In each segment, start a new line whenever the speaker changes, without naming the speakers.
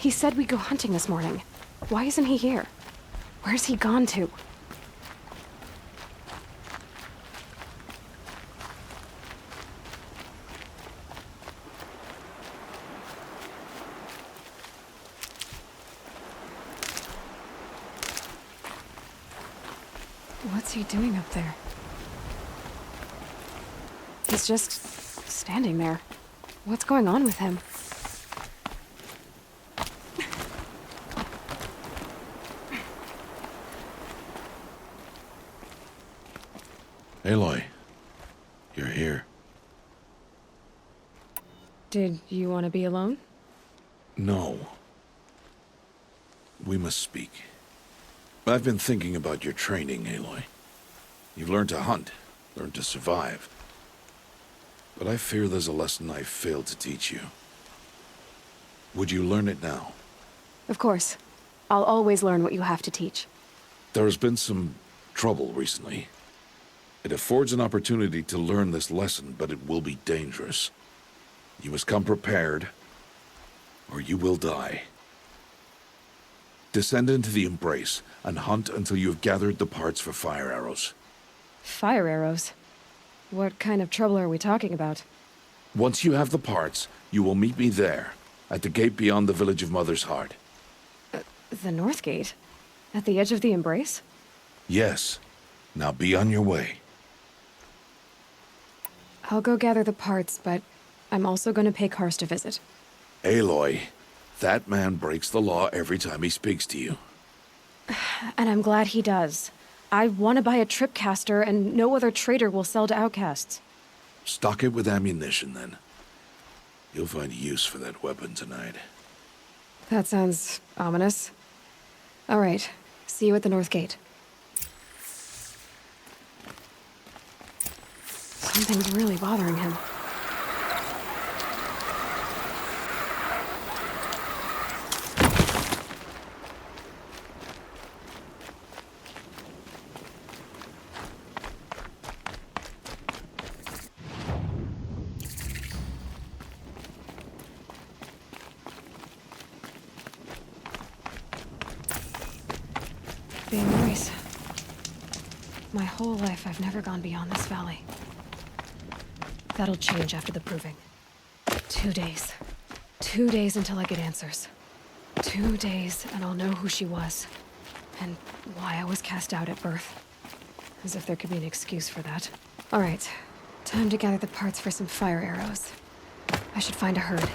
He said we'd go hunting this morning. Why isn't he here? Where's he gone to? What's he doing up there? He's just standing there. What's going on with him?
Aloy, you're here.
Did you want to be alone?
No. We must speak. I've been thinking about your training, Aloy. You've learned to hunt, learned to survive. But I fear there's a lesson I failed to teach you. Would you learn it now?
Of course. I'll always learn what you have to teach.
There has been some trouble recently. It affords an opportunity to learn this lesson, but it will be dangerous. You must come prepared, or you will die. Descend into the Embrace, and hunt until you have gathered the parts for fire arrows.
Fire arrows? What kind of trouble are we talking about?
Once you have the parts, you will meet me there, at the gate beyond the village of Mother's Heart.
The North Gate? At the edge of the Embrace?
Yes. Now be on your way.
I'll go gather the parts, but I'm also going to pay Karst a visit.
Aloy, that man breaks the law every time he speaks to you.
And I'm glad he does. I want to buy a tripcaster, and no other trader will sell to outcasts.
Stock it with ammunition, then. You'll find use for that weapon tonight.
That sounds ominous. All right. See you at the North Gate. Something's really bothering him. The Embrace. My whole life, I've never gone beyond this valley. That'll change after the proving. 2 days. 2 days until I get answers. 2 days, and I'll know who she was. And why I was cast out at birth. As if there could be an excuse for that. All right. Time to gather the parts for some fire arrows. I should find a herd.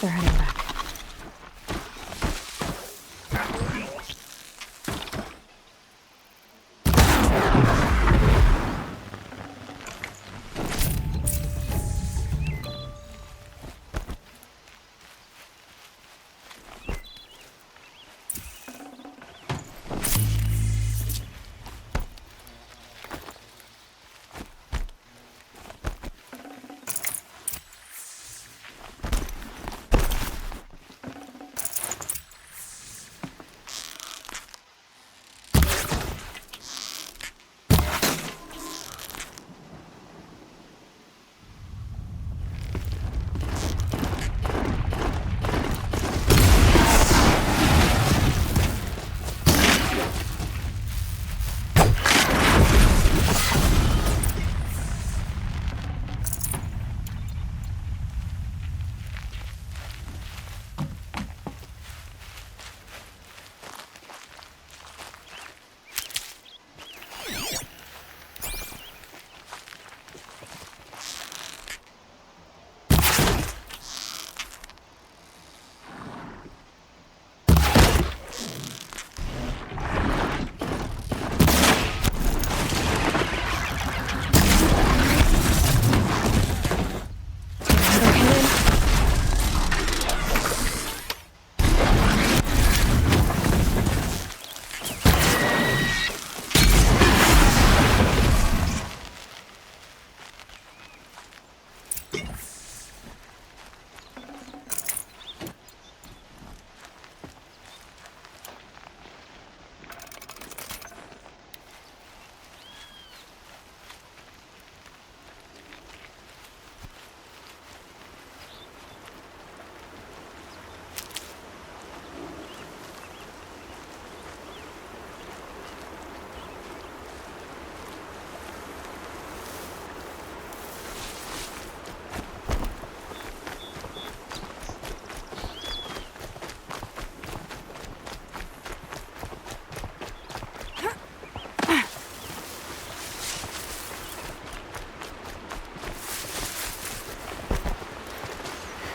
They're heading back.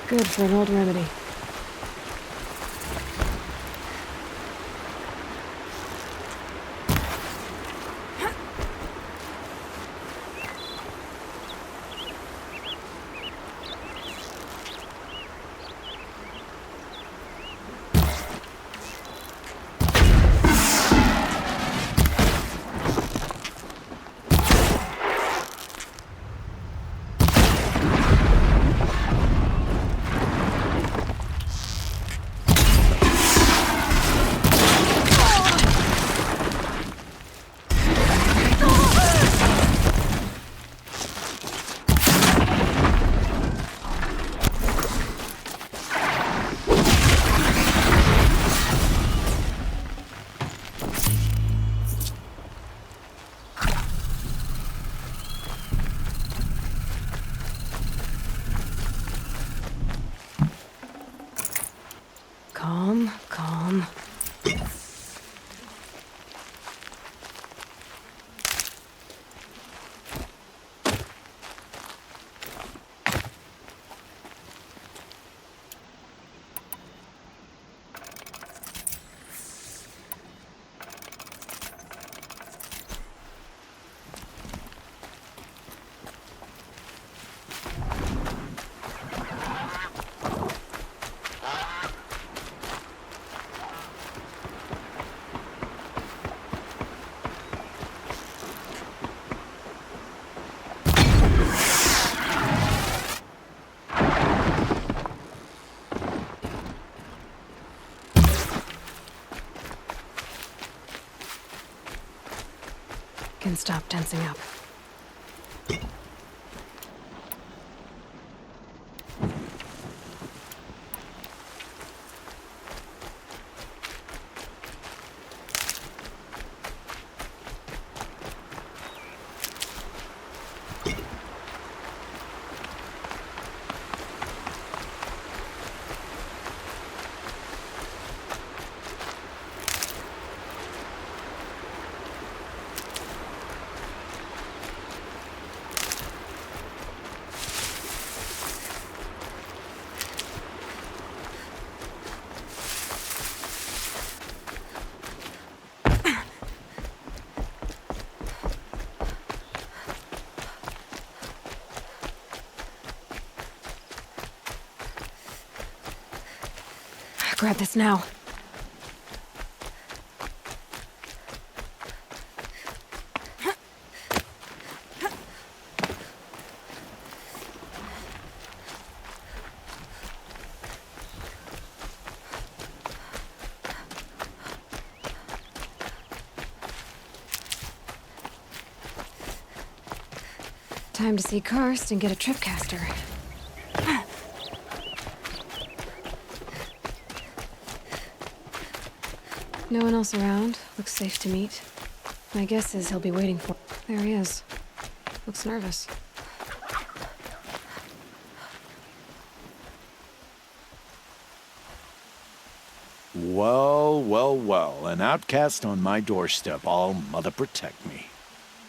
Good for an old remedy. Calm, calm. Can stop tensing up. Grab this now. Time to see Karst and get a tripcaster. No one else around. Looks safe to meet. My guess is he'll be waiting for... There he is. Looks nervous.
Well, well, well. An outcast on my doorstep. All mother protect me.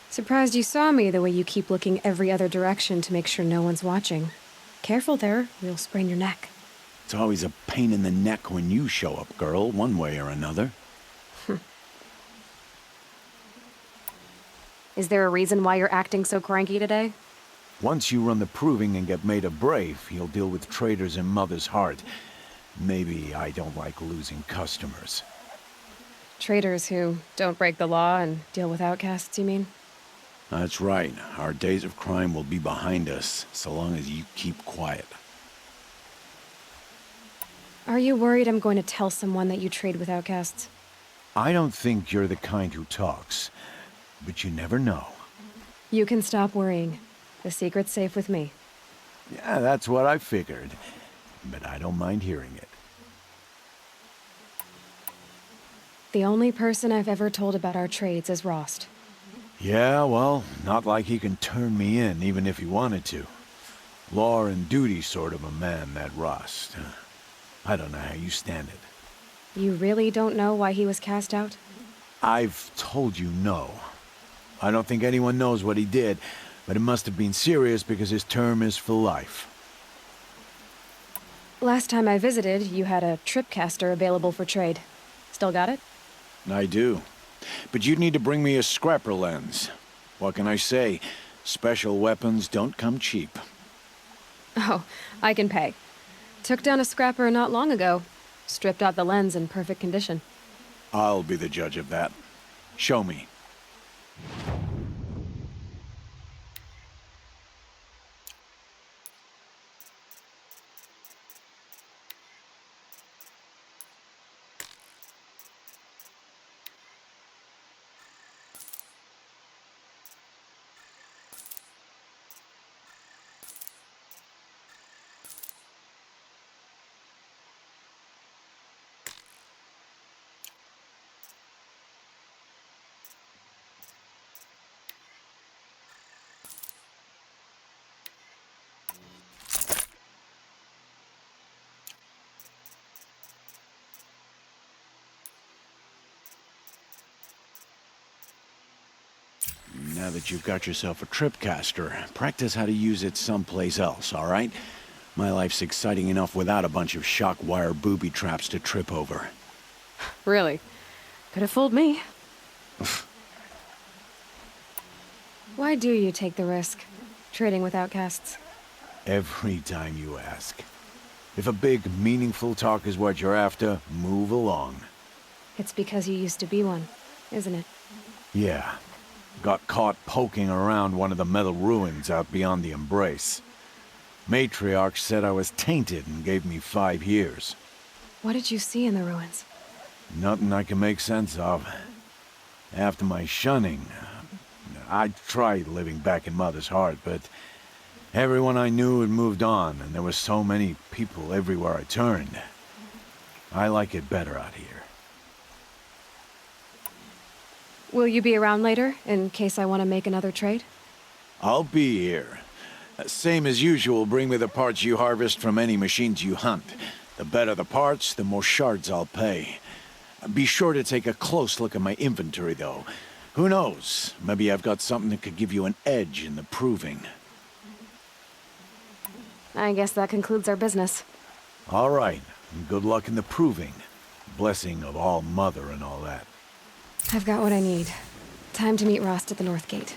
Surprised you saw me the way you keep looking every other direction to make sure no one's watching. Careful there, you'll sprain your neck.
It's always a pain in the neck when you show up, girl, one way or another.
Is there a reason why you're acting so cranky today?
Once you run the proving and get made a brave, you'll deal with traitors in Mother's Heart. Maybe I don't like losing customers.
Traitors who don't break the law and deal with outcasts, you mean?
That's right. Our days of crime will be behind us, so long as you keep quiet.
Are you worried I'm going to tell someone that you trade with outcasts?
I don't think you're the kind who talks, but you never know.
You can stop worrying. The secret's safe with me.
Yeah, that's what I figured, but I don't mind hearing it.
The only person I've ever told about our trades is Rost.
Yeah, well, not like he can turn me in, even if he wanted to. Law and duty sort of a man, that Rost. I don't know how you stand it.
You really don't know why he was cast out?
I've told you no. I don't think anyone knows what he did, but it must have been serious because his term is for life.
Last time I visited, you had a tripcaster available for trade. Still got it?
I do. But you'd need to bring me a scrapper lens. What can I say? Special weapons don't come cheap.
Oh, I can pay. Took down a scrapper not long ago. Stripped out the lens in perfect condition.
I'll be the judge of that. Show me. Now that you've got yourself a tripcaster, practice how to use it someplace else, all right? My life's exciting enough without a bunch of shock wire booby traps to trip over.
Really? Could have fooled me. Why do you take the risk? Trading with outcasts?
Every time you ask. If a big, meaningful talk is what you're after, move along.
It's because you used to be one, isn't it?
Yeah. Got caught poking around one of the metal ruins out beyond the Embrace. Matriarch said I was tainted and gave me 5 years.
What did you see in the ruins?
Nothing I can make sense of. After my shunning, I tried living back in Mother's Heart, but everyone I knew had moved on, and there were so many people everywhere I turned. I like it better out here.
Will you be around later, in case I want to make another trade?
I'll be here. Same as usual, bring me the parts you harvest from any machines you hunt. The better the parts, the more shards I'll pay. Be sure to take a close look at my inventory, though. Who knows? Maybe I've got something that could give you an edge in the proving.
I guess that concludes our business.
All right. Good luck in the proving. Blessing of All Mother and all that.
I've got what I need. Time to meet Rost at the North Gate.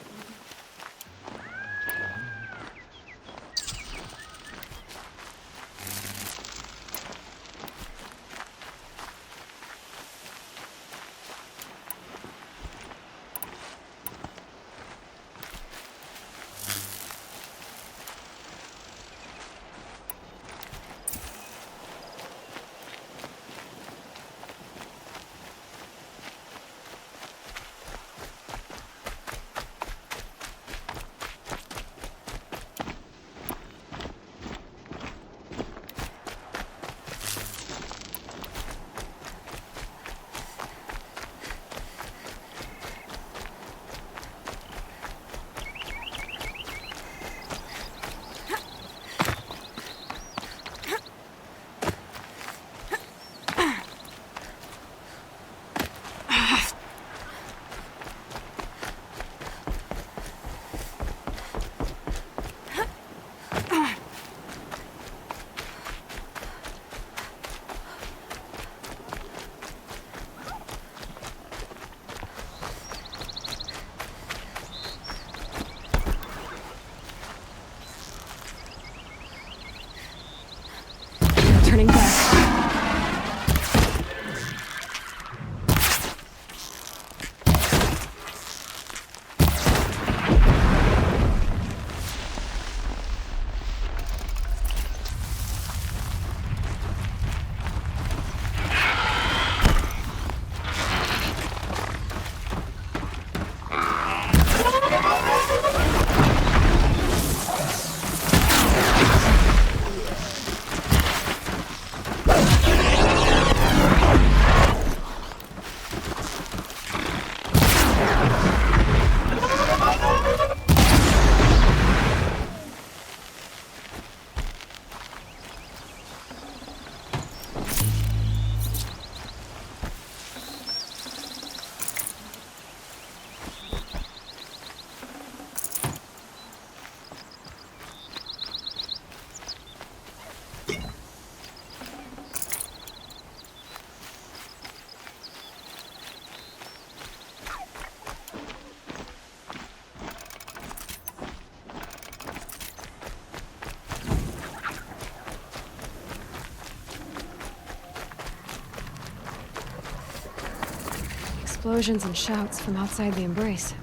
explosions and shouts from outside the Embrace.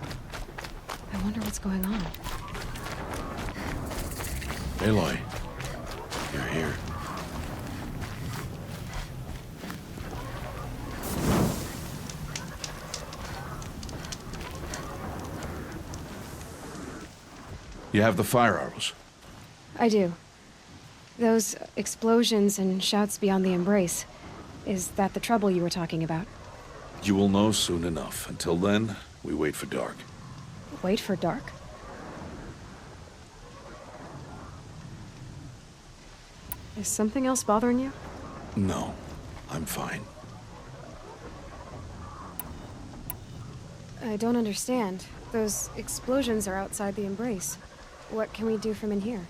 I wonder what's going on.
Aloy, you're here. You have the fire arrows.
I do. Those explosions and shouts beyond the Embrace. Is that the trouble you were talking about?
You will know soon enough. Until then, we wait for dark.
Wait for dark? Is something else bothering you?
No, I'm fine.
I don't understand. Those explosions are outside the Embrace. What can we do from in here?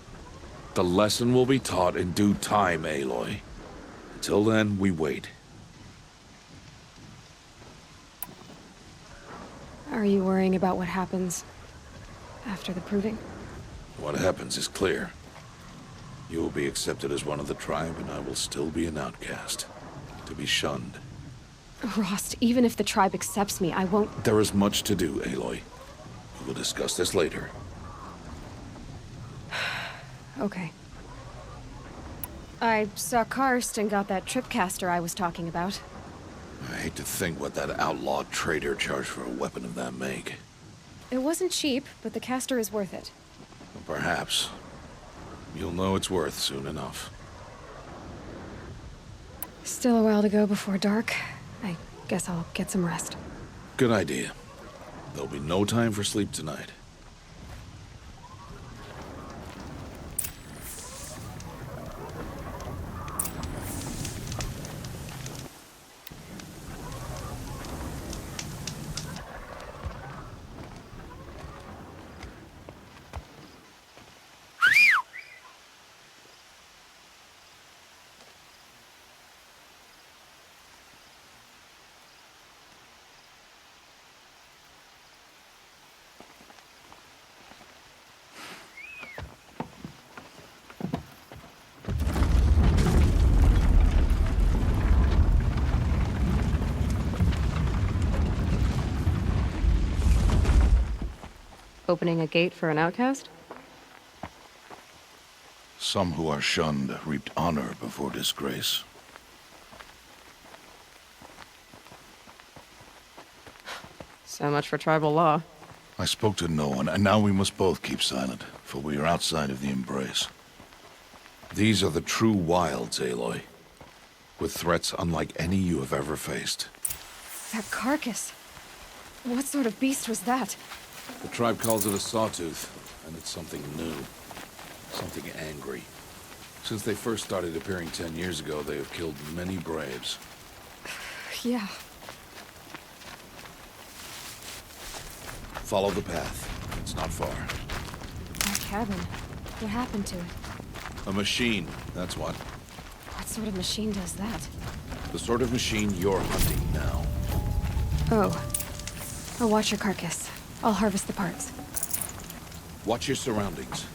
The lesson will be taught in due time, Aloy. Until then, we wait.
Are you worrying about what happens after the Proving?
What happens is clear. You will be accepted as one of the tribe, and I will still be an outcast. To be shunned.
Rost, even if the tribe accepts me, I won't...
There is much to do, Aloy. We will discuss this later.
Okay. I saw Karst and got that tripcaster I was talking about.
I hate to think what that outlaw trader charged for a weapon of that make.
It wasn't cheap, but the caster is worth it.
Perhaps. You'll know it's worth soon enough.
Still a while to go before dark. I guess I'll get some rest.
Good idea. There'll be no time for sleep tonight.
Opening a gate for an outcast?
Some who are shunned reaped honor before disgrace.
So much for tribal law.
I spoke to no one, and now we must both keep silent, for we are outside of the Embrace. These are the true wilds, Aloy, with threats unlike any you have ever faced.
That carcass. What sort of beast was that?
The tribe calls it a sawtooth, and it's something new. Something angry. Since they first started appearing 10 years ago, they have killed many braves.
Yeah.
Follow the path. It's not far.
That cabin. What happened to it?
A machine, that's what.
What sort of machine does that?
The sort of machine you're hunting now.
Oh. I'll watch your carcass. I'll harvest the parts.
Watch your surroundings.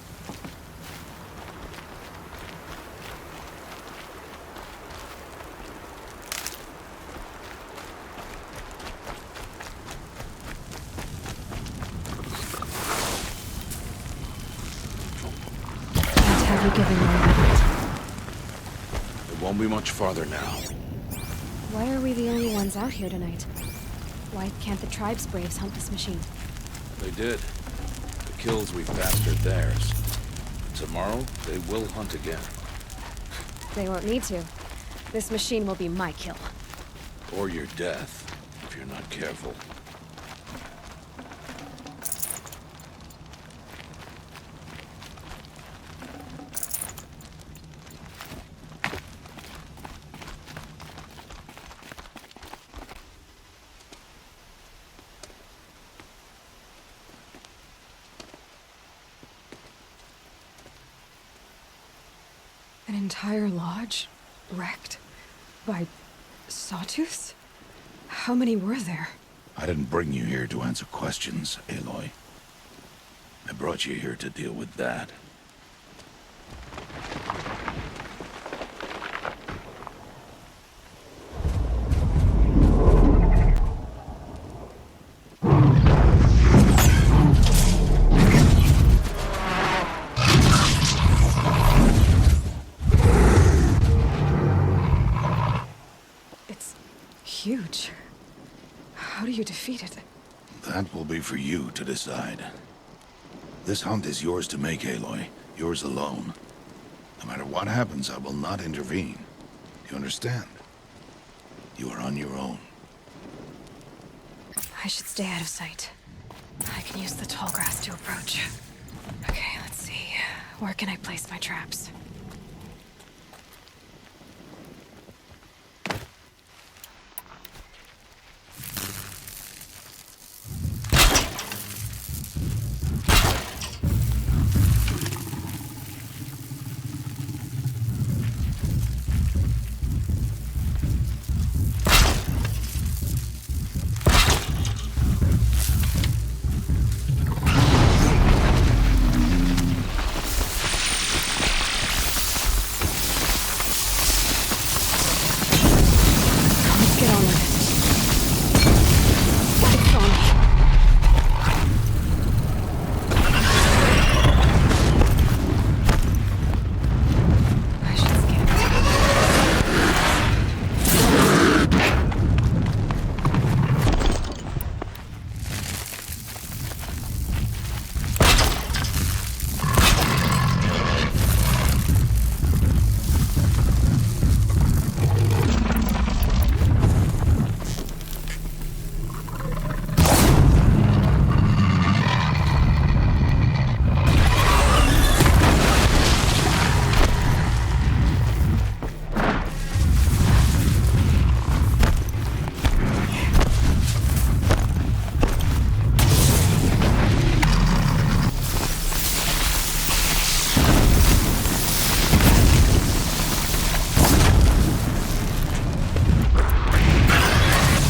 Can't have you giving more than that.
It won't be much farther now.
Why are we the only ones out here tonight? Why can't the tribe's braves hunt this machine?
They did. The kills we've passed are theirs. Tomorrow, they will hunt again.
They won't need to. This machine will be my kill.
Or your death, if you're not careful.
An entire lodge? Wrecked? By sawtooths? How many were there?
I didn't bring you here to answer questions, Aloy. I brought you here to deal with that.
you defeated?
That will be for you to decide. This hunt is yours to make, Aloy. Yours alone. No matter what happens, I will not intervene. You understand? You are on your own.
I should stay out of sight. I can use the tall grass to approach. Okay, let's see. Where can I place my traps? Let's get on with it. It's on me. I should skip.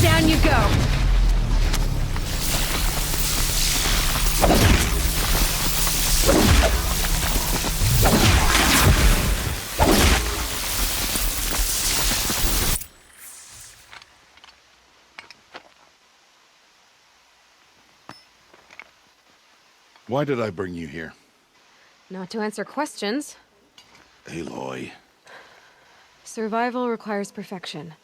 Down you go.
Why did I bring you here?
Not to answer questions.
Aloy.
Survival requires perfection.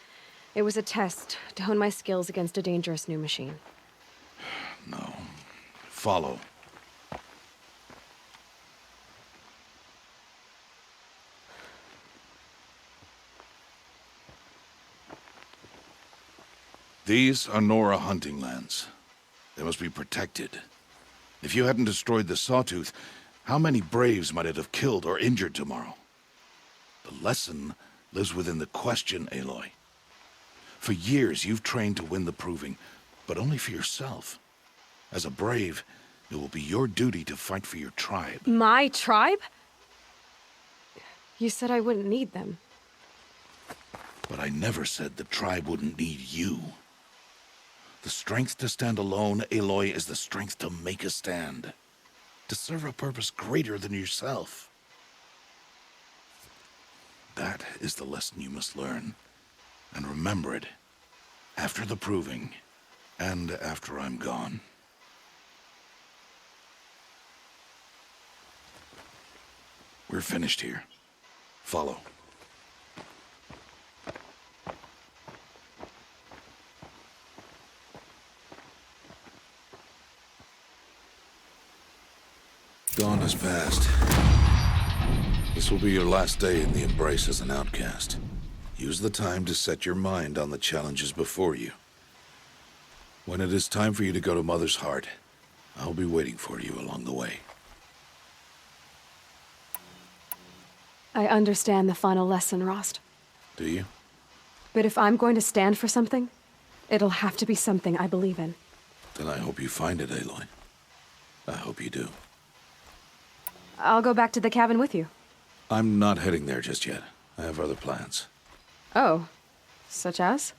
It was a test to hone my skills against a dangerous new machine.
No. Follow. These are Nora hunting lands. They must be protected. If you hadn't destroyed the Sawtooth, how many Braves might it have killed or injured tomorrow? The lesson lives within the question, Aloy. For years, you've trained to win the Proving, but only for yourself. As a Brave, it will be your duty to fight for your tribe.
My tribe? You said I wouldn't need them.
But I never said the tribe wouldn't need you. The strength to stand alone, Aloy, is the strength to make a stand. To serve a purpose greater than yourself. That is the lesson you must learn. And remember it. After the Proving. And after I'm gone. We're finished here. Follow. Dawn has passed. This will be your last day in the Embrace as an outcast. Use the time to set your mind on the challenges before you. When it is time for you to go to Mother's Heart, I'll be waiting for you along the way.
I understand the final lesson, Rost.
Do you?
But if I'm going to stand for something, it'll have to be something I believe in.
Then I hope you find it, Aloy. I hope you do.
I'll go back to the cabin with you.
I'm not heading there just yet. I have other plans.
Oh, such as?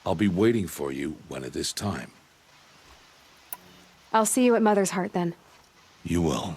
I'll be waiting for you when it is time.
I'll see you at Mother's Heart then.
You will.